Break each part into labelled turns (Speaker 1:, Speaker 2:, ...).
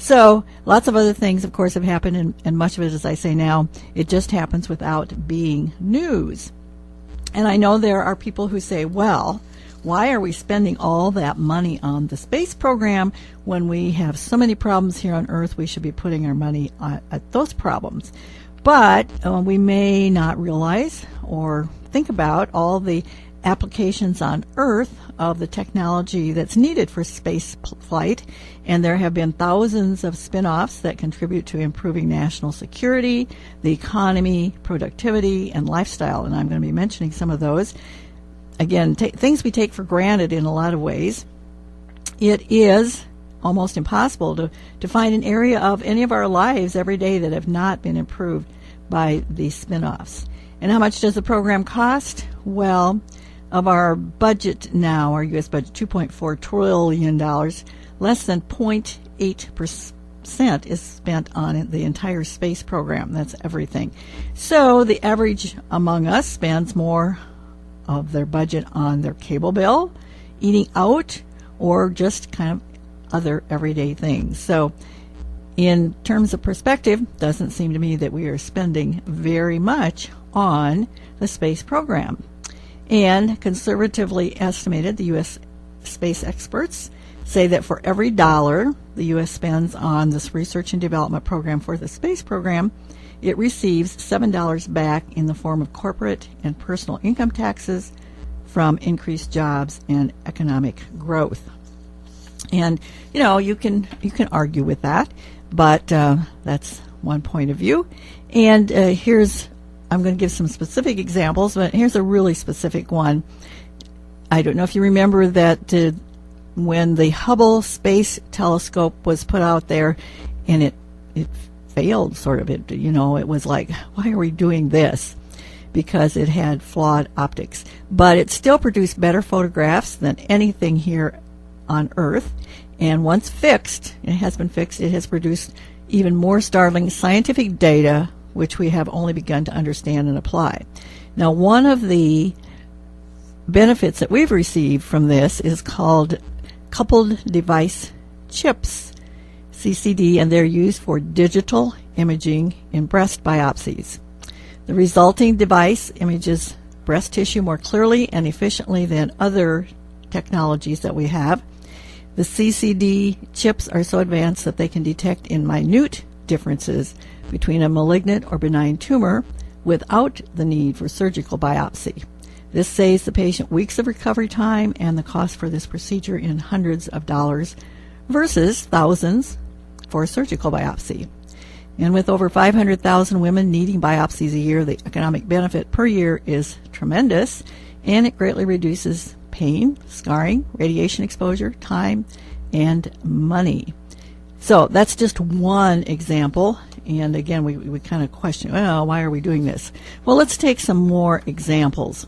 Speaker 1: So lots of other things, of course, have happened, and much of it, as I say now, it just happens without being news. And I know there are people who say, well, why are we spending all that money on the space program when we have so many problems here on Earth? We should be putting our money at those problems. But we may not realize or think about all the applications on Earth of the technology that's needed for space flight, and there have been thousands of spin-offs that contribute to improving national security, the economy, productivity, and lifestyle, and I'm going to be mentioning some of those. Again, things we take for granted in a lot of ways. It is almost impossible to find an area of any of our lives every day that have not been improved by these spin-offs. And how much does the program cost? Well, of our budget now, our U.S. budget, $2.4 trillion, less than 0.8% is spent on the entire space program. That's everything. So the average among us spends more of their budget on their cable bill, eating out, or just kind of other everyday things. So in terms of perspective, doesn't seem to me that we are spending very much on the space program. And conservatively estimated, the U.S. space experts say that for every dollar the U.S. spends on this research and development program for the space program, it receives $7 back in the form of corporate and personal income taxes from increased jobs and economic growth. And, you know, you can argue with that, but that's one point of view. And I'm going to give some specific examples, but here's a really specific one. I don't know if you remember that when the Hubble Space Telescope was put out there, and it failed, sort of. It was like, why are we doing this? Because it had flawed optics. But it still produced better photographs than anything here on Earth. And once fixed, it has been fixed, it has produced even more startling scientific data, which we have only begun to understand and apply. Now, one of the benefits that we've received from this is called coupled device chips, CCD, and they're used for digital imaging in breast biopsies. The resulting device images breast tissue more clearly and efficiently than other technologies that we have. The CCD chips are so advanced that they can detect in minute differences between a malignant or benign tumor without the need for surgical biopsy. This saves the patient weeks of recovery time and the cost for this procedure in hundreds of dollars versus thousands for a surgical biopsy. And with over 500,000 women needing biopsies a year, the economic benefit per year is tremendous, and it greatly reduces pain, scarring, radiation exposure, time, and money. So that's just one example. And again, we kind of question, well, why are we doing this? Well, let's take some more examples.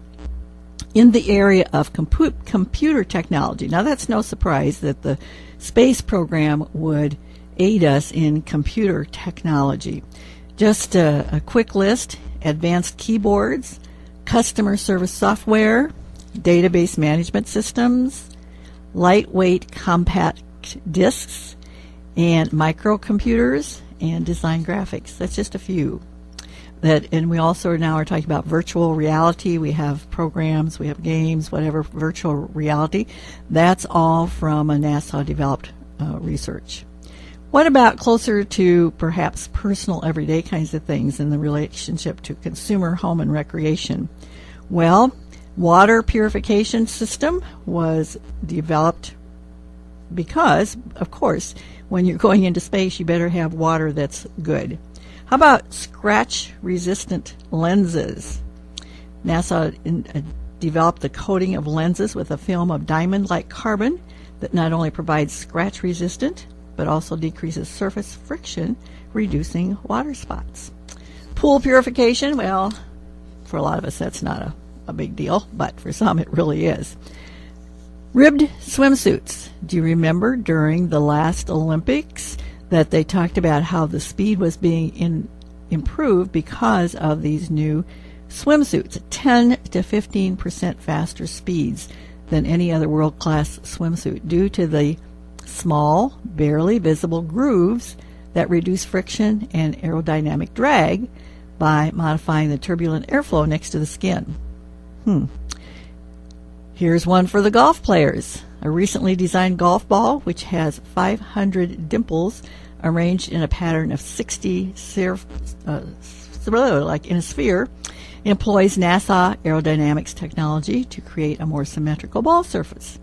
Speaker 1: In the area of computer technology, now that's no surprise that the space program would aid us in computer technology. Just a quick list: advanced keyboards, customer service software, database management systems, lightweight compact disks, and microcomputers, and design graphics. That's just a few. And we also now are talking about virtual reality. We have programs, we have games, whatever, virtual reality. That's all from a NASA-developed research. What about closer to perhaps personal everyday kinds of things in the relationship to consumer, home, and recreation? Well, water purification system was developed because, of course, when you're going into space, you better have water that's good. How about scratch-resistant lenses? NASA developed the coating of lenses with a film of diamond-like carbon that not only provides scratch-resistant, but also decreases surface friction, reducing water spots. Pool purification, well, for a lot of us that's not a big deal, but for some it really is. Ribbed swimsuits. Do you remember during the last Olympics that they talked about how the speed was being improved because of these new swimsuits? 10 to 15% faster speeds than any other world-class swimsuit due to the small, barely visible grooves that reduce friction and aerodynamic drag by modifying the turbulent airflow next to the skin. Here's one for the golf players. A recently designed golf ball, which has 500 dimples arranged in a pattern of 60 like in a sphere, employs NASA aerodynamics technology to create a more symmetrical ball surface,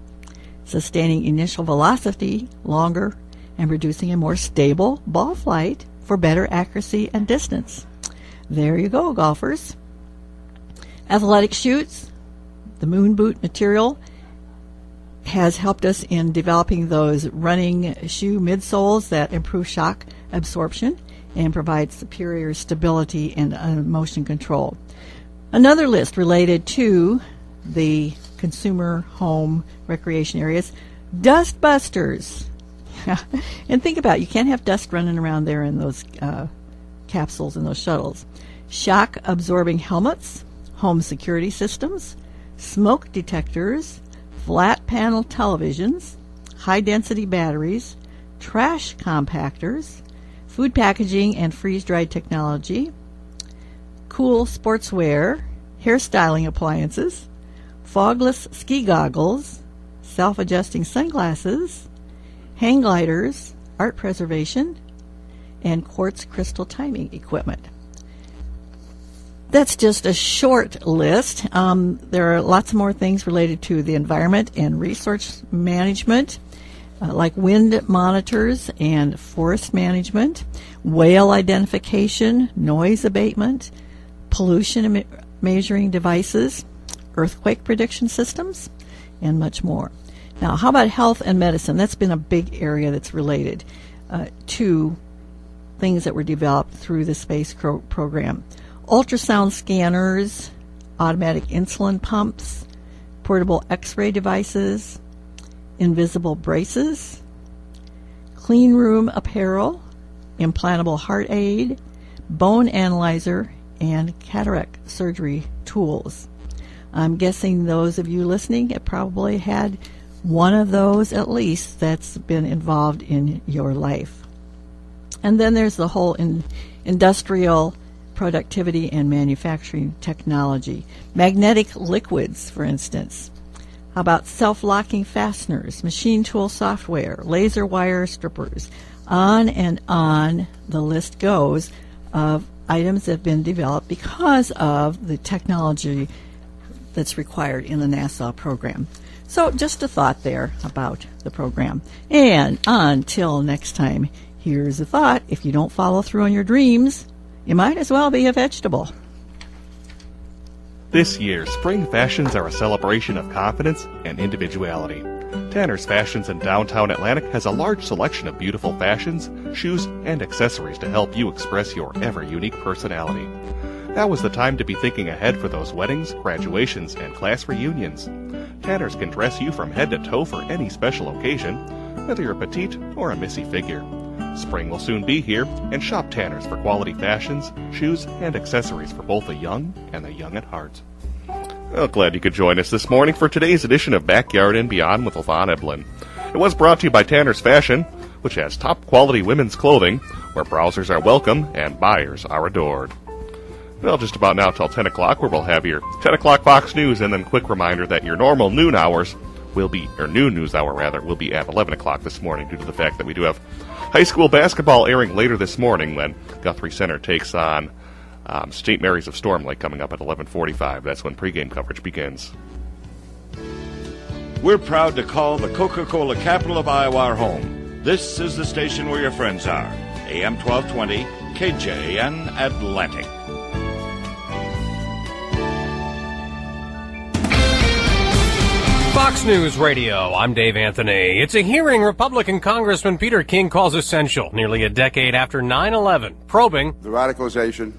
Speaker 1: sustaining initial velocity longer and producing a more stable ball flight for better accuracy and distance. There you go, golfers. Athletic chutes. The moon boot material has helped us in developing those running shoe midsoles that improve shock absorption and provide superior stability and motion control. Another list related to the consumer home recreation areas, dust busters. And think about it, you can't have dust running around there in those capsules and those shuttles. Shock absorbing helmets, home security systems, smoke detectors, flat panel televisions, high density batteries, trash compactors, food packaging and freeze-dried technology, cool sportswear, hairstyling appliances, fogless ski goggles, self-adjusting sunglasses, hang gliders, art preservation, and quartz crystal timing equipment. That's just a short list. There are lots more things related to the environment and resource management, like wind monitors and forest management, whale identification, noise abatement, pollution measuring devices, earthquake prediction systems, and much more. Now, how about health and medicine? That's been a big area that's related to things that were developed through the space program. Ultrasound scanners, automatic insulin pumps, portable x-ray devices, invisible braces, clean room apparel, implantable heart aid, bone analyzer, and cataract surgery tools. I'm guessing those of you listening have probably had one of those at least that's been involved in your life. And then there's the whole industrial productivity and manufacturing technology. Magnetic liquids, for instance. How about self-locking fasteners, machine tool software, laser wire strippers? On and on the list goes of items that have been developed because of the technology that's required in the NASA program. So just a thought there about the program. And until next time, here's a thought. If you don't follow through on your dreams, you might as well be a vegetable.
Speaker 2: This year, spring fashions are a celebration of confidence and individuality. Tanner's Fashions in downtown Atlantic has a large selection of beautiful fashions, shoes, and accessories to help you express your ever-unique personality. Now is the time to be thinking ahead for those weddings, graduations, and class reunions. Tanner's can dress you from head to toe for any special occasion, whether you're petite or a missy figure. Spring will soon be here, and shop Tanner's for quality fashions, shoes, and accessories for both the young and the young at heart. Well, glad you could join us this morning for today's edition of Backyard and Beyond with Lavon Eblin. It was brought to you by Tanner's Fashion, which has top-quality women's clothing, where browsers are welcome and buyers are adored. Well, just about now till 10 o'clock, where we'll have your 10 o'clock Fox News, and then quick reminder that your normal noon hours will be, or noon news hour rather, will be at 11 o'clock this morning due to the fact that we do have high school basketball airing later this morning when Guthrie Center takes on St. Mary's of Storm Lake coming up at 11:45. That's when pregame coverage begins.
Speaker 3: We're proud to call the Coca-Cola capital of Iowa our home. This is the station where your friends are. AM 1220, KJN Atlantic.
Speaker 4: Fox News Radio, I'm Dave Anthony. It's a hearing Republican Congressman Peter King calls essential nearly a decade after 9/11, probing
Speaker 5: the radicalization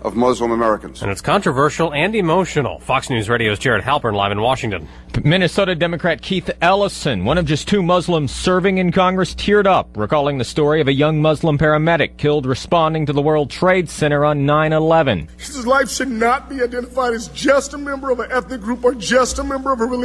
Speaker 5: of Muslim Americans.
Speaker 4: And it's controversial and emotional. Fox News Radio's Jared Halpern live in Washington.
Speaker 6: Minnesota Democrat Keith Ellison, one of just two Muslims serving in Congress, teared up, recalling the story of a young Muslim paramedic killed responding to the World Trade Center on 9/11.
Speaker 7: His life should not be identified as just a member of an ethnic group or just a member of a religion.